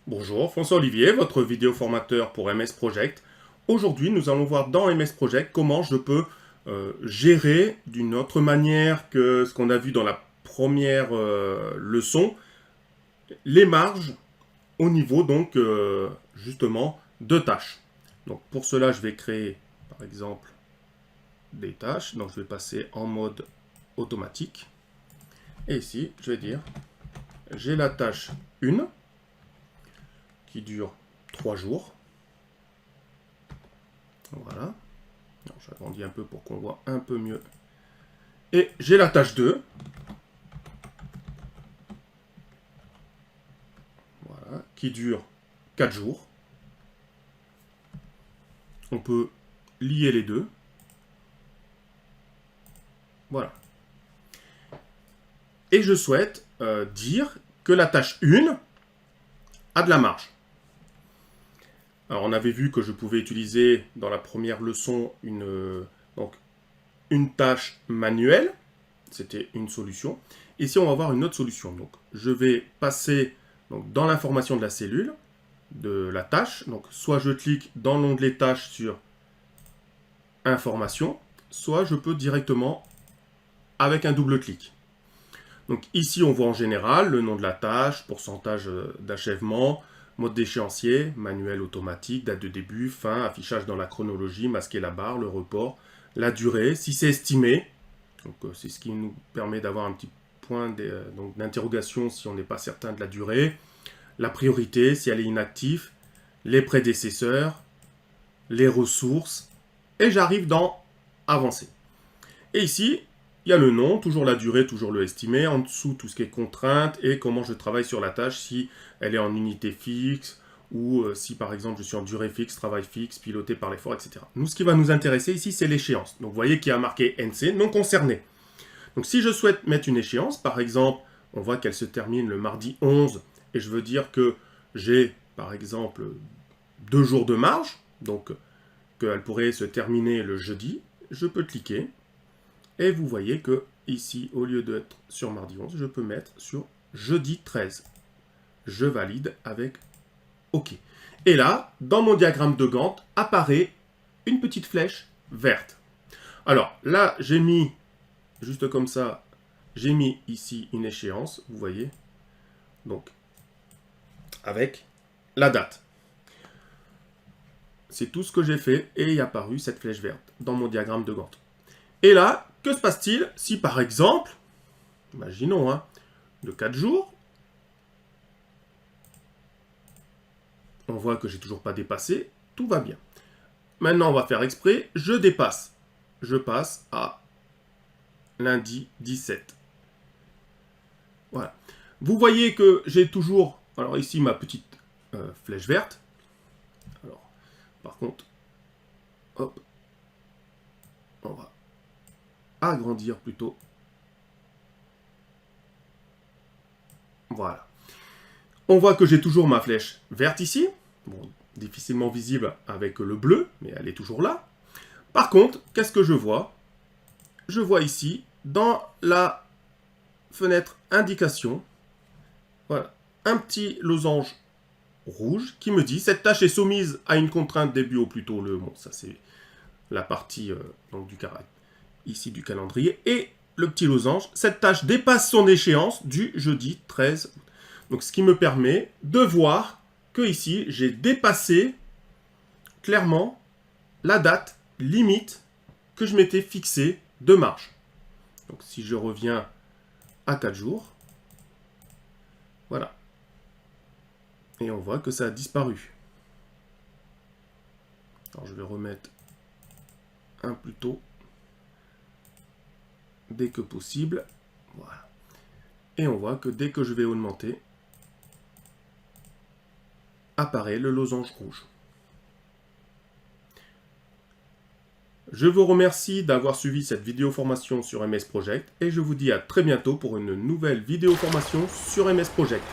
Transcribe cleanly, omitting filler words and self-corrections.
Bonjour, François Olivier, votre vidéo formateur pour MS Project. Aujourd'hui, nous allons voir dans MS Project comment je peux gérer d'une autre manière que ce qu'on a vu dans la première leçon, les marges au niveau donc justement de tâches. Donc pour cela, je vais créer par exemple des tâches. Donc je vais passer en mode automatique. Et ici, je vais dire, j'ai la tâche 1 qui dure 3 jours. Voilà. J'agrandis un peu pour qu'on voit un peu mieux. Et j'ai la tâche 2. Voilà. Qui dure 4 jours. On peut lier les deux. Voilà. Et je souhaite dire que la tâche 1 a de la marge. Alors, on avait vu que je pouvais utiliser dans la première leçon une tâche manuelle. C'était une solution. Ici, on va voir une autre solution. Donc, je vais passer dans l'information de la cellule, de la tâche. Donc, soit je clique dans l'onglet tâches sur information, soit je peux directement avec un double clic. Donc, ici, on voit en général le nom de la tâche, pourcentage d'achèvement, mode d'échéancier, manuel automatique, date de début, fin, affichage dans la chronologie, masquer la barre, le report, la durée, si c'est estimé. Donc c'est ce qui nous permet d'avoir un petit point d'interrogation si on n'est pas certain de la durée. La priorité, si elle est inactive, les prédécesseurs, les ressources. Et j'arrive dans avancer. Et ici, il y a le nom, toujours la durée, toujours le estimé. En dessous, tout ce qui est contrainte et comment je travaille sur la tâche, si elle est en unité fixe ou si par exemple je suis en durée fixe, travail fixe, piloté par l'effort, etc. Nous, ce qui va nous intéresser ici, c'est l'échéance. Donc, vous voyez qu'il y a marqué NC, non concerné. Donc, si je souhaite mettre une échéance, par exemple, on voit qu'elle se termine le mardi 11 et je veux dire que j'ai, par exemple, 2 jours de marge, donc qu'elle pourrait se terminer le jeudi, je peux cliquer. Et vous voyez que ici, au lieu d'être sur mardi 11, je peux mettre sur jeudi 13. Je valide avec OK. Et là, dans mon diagramme de Gantt, apparaît une petite flèche verte. Alors là, j'ai mis, juste comme ça, j'ai mis ici une échéance, vous voyez. Donc, avec la date. C'est tout ce que j'ai fait et il est apparu cette flèche verte dans mon diagramme de Gantt. Et là, que se passe-t-il si par exemple, imaginons, de 4 jours, on voit que j'ai toujours pas dépassé, tout va bien. Maintenant, on va faire exprès, je dépasse. Je passe à lundi 17. Voilà. Vous voyez que j'ai toujours, alors ici, ma petite flèche verte. Alors, par contre, hop, on va agrandir plutôt. Voilà. On voit que j'ai toujours ma flèche verte ici. Bon, difficilement visible avec le bleu, mais elle est toujours là. Par contre, qu'est-ce que je vois? Je vois ici, dans la fenêtre indication, voilà, un petit losange rouge qui me dit cette tâche est soumise à une contrainte début au plus tôt le... Bon, ça c'est la partie donc ici du calendrier. Et le petit losange, cette tâche dépasse son échéance du jeudi 13 août. Donc, ce qui me permet de voir que ici, j'ai dépassé clairement la date limite que je m'étais fixée de marge. Donc, si je reviens à 4 jours, voilà. Et on voit que ça a disparu. Alors, je vais remettre un plus tôt dès que possible. Voilà. Et on voit que dès que je vais augmenter, apparaît le losange rouge. Je vous remercie d'avoir suivi cette vidéo formation sur MS Project et je vous dis à très bientôt pour une nouvelle vidéo formation sur MS Project.